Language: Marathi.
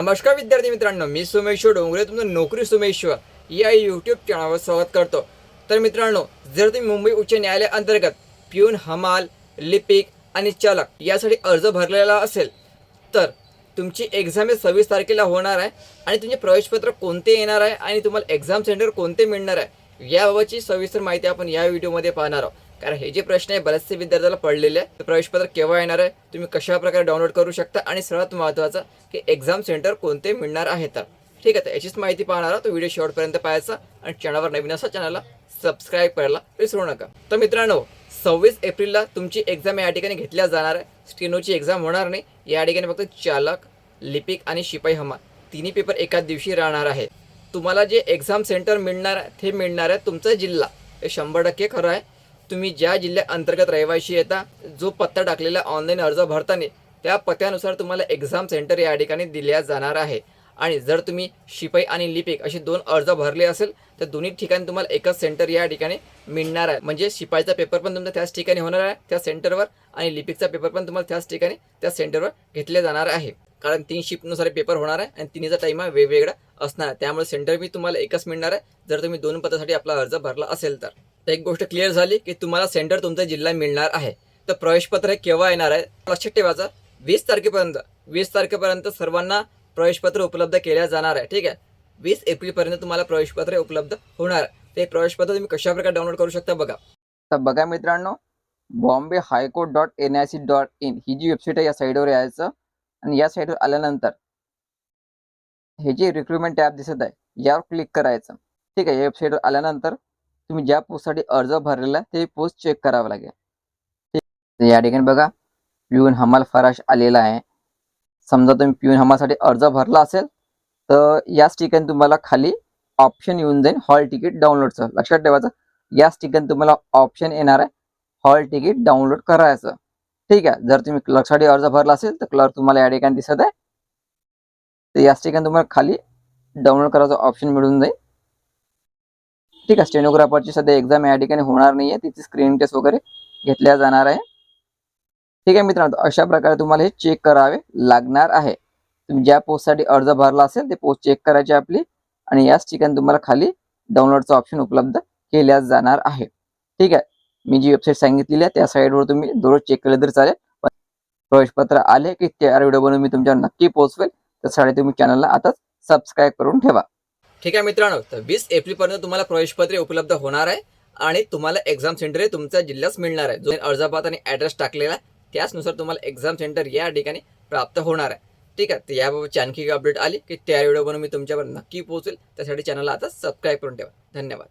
नमस्कार विद्यार्थी मित्रांनो, मी सोमेश्वर डोंगरे तुमचं नोकरी सोमेश्वर या यूट्यूब चॅनलवर स्वागत करतो। तर मित्रांनो, जर तुम्ही मुंबई उच्च न्यायालय अंतर्गत पिऊन, हमाल, लिपिक आणि चालक यासाठी अर्ज भरलेला असेल तर तुमची एक्झाम 26 तारखेला होणार आहे आणि तुमचे प्रवेशपत्र कोणते येणार आहे आणि तुम्हाला एक्झाम सेंटर कोणते मिळणार आहे याबाबतची सविस्तर माहिती आपण या व्हिडिओमध्ये पाहणार आहोत। कारण हे जे प्रश्न आहे बरेचसे विद्यार्थ्याला पडलेले आहे। प्रवेशपत्र केव्हा येणार आहे, तुम्ही कशा प्रकारे डाउनलोड करू शकता आणि सर्वात महत्त्वाचं की एक्झाम सेंटर कोणते मिळणार आहे। तर ठीक आहे, तर याचीच माहिती पाहणार आहोत। तो व्हिडिओ शेवटपर्यंत पाहायचा आणि चॅनलवर नवीन असा चॅनलला सबस्क्राईब करायला विसरू नका। तर मित्रांनो, 26 एप्रिलला तुमची एक्झाम या ठिकाणी घेतल्या जाणार आहे। स्टेनोची एक्झाम होणार नाही या ठिकाणी, फक्त चालक, लिपिक आणि शिपाई हमाल तिन्ही पेपर एकाच दिवशी राहणार आहे। तुम्हाला जे एक्झाम सेंटर मिळणार आहे ते मिळणार आहे तुमचा जिल्हा, हे 100% खरं आहे। तुम्ही ज्या जिल्ह्या अंतर्गत रहिवाशी येता, जो पत्ता टाकलेला ऑनलाईन अर्ज भरताना त्या पत्त्यानुसार तुम्हाला एक्झाम सेंटर या ठिकाणी दिल्या जाणार आहे। आणि जर तुम्ही शिपाई आणि लिपिक असे 2 अर्ज भरले असेल तर दोन्ही ठिकाणी तुम्हाला एकच सेंटर या ठिकाणी मिळणार आहे। म्हणजे शिपाईचा पेपर पण तुमचा त्याच ठिकाणी होणार आहे त्या सेंटरवर आणि लिपिकचा पेपर पण तुम्हाला त्याच ठिकाणी त्या सेंटरवर घेतले जाणार आहे। कारण 3 शिफ्टनुसार पेपर होणार आहे आणि तिन्हीचा टाइम वेगवेगळा असणार आहे, त्यामुळे सेंटर बी तुम्हाला एकच मिळणार आहे जर तुम्ही 2 पदासाठी आपला अर्ज भरला असेल तर। एक गोष्ट क्लिअर झाली की तुम्हाला सेंटर तुमचा जिल्हा मिळणार आहे। तर प्रवेशपत्र केव्हा येणार आहे लक्षात ठेवायचं, 20 तारखेपर्यंत सर्वांना प्रवेशपत्र उपलब्ध केल्या जाणार आहे। ठीक आहे, 20 एप्रिलपर्यंत तुम्हाला प्रवेशपत्र उपलब्ध होणार आहे। ते प्रवेशपत्र तुम्ही कशा प्रकारे डाउनलोड करू शकता बघा। तर बघा मित्रांनो, bombayhighcourt.nic.in ही जी वेबसाईट आहे या साईडवर यायचं आणि या साईडवर आल्यानंतर हे जे रिक्रुटमेंट टॅब दिसत आहे यावर क्लिक करायचं। ठीक आहे, या वेबसाईटवर आल्यानंतर तुम्ही ज्या पोस्टसाठी अर्ज भरलेला आहे ते पोस्ट चेक करावं लागेल। ठीक, या ठिकाणी बघा पिऊन हमाल फराश आलेला आहे। समजा तुम्ही पिऊन हमालसाठी अर्ज भरला असेल तर याच ठिकाणी तुम्हाला खाली ऑप्शन येऊन जाईल हॉल तिकीट डाउनलोडचं। लक्षात ठेवायचं, याच ठिकाणी तुम्हाला ऑप्शन येणार आहे हॉल तिकीट डाउनलोड करायचं। ठीक आहे, जर तुम्ही क्लर्कसाठी अर्ज भरला असेल तर क्लर्क तुम्हाला या ठिकाणी दिसत आहे, तर याच ठिकाणी तुम्हाला खाली डाउनलोड करायचं ऑप्शन मिळून जाईल। ठीक आहे, स्टेनोग्राफरची सध्या एक्झाम या ठिकाणी होणार नाहीये, तिची स्क्रीन टेस्ट वगैरे घेतल्या जाणार आहे। ठीक आहे मित्रांनो, अशा प्रकारे तुम्हाला हे चेक करावे लागणार आहे। तुम्ही ज्या पोस्टसाठी अर्ज भरला असेल ते पोस्ट चेक करायची आपली आणि याच ठिकाणी तुम्हाला खाली डाउनलोडचा ऑप्शन उपलब्ध केल्या जाणार आहे। ठीक आहे, मी जी वेबसाईट सांगितलेली आहे त्या साईडवर तुम्ही दररोज चेक केलं तरी चालेल, पण प्रवेशपत्र आले की त्या व्हिडिओ बनवून मी तुमच्यावर नक्की पोहोचवेल। त्यासाठी तुम्ही चॅनलला आताच सबस्क्राईब करून ठेवा। ठीक आहे मित्रांनो, तर 20 एप्रिलपर्यंत तुम्हाला प्रवेशपत्रे उपलब्ध होणार आहे आणि तुम्हाला एक्झाम सेंटर तुमच्या जिल्ह्यात मिळणार आहे। जो अर्जापात आणि ॲड्रेस टाकलेला आहे त्याचनुसार तुम्हाला एक्झाम सेंटर या ठिकाणी प्राप्त होणार आहे। ठीक आहे, तर याबाबतची आणखी अपडेट आली की त्या व्हिडिओ बनवून मी तुमच्यावर नक्की पोहोचेल। त्यासाठी चॅनलला आता सबस्क्राईब करून ठेवा। धन्यवाद।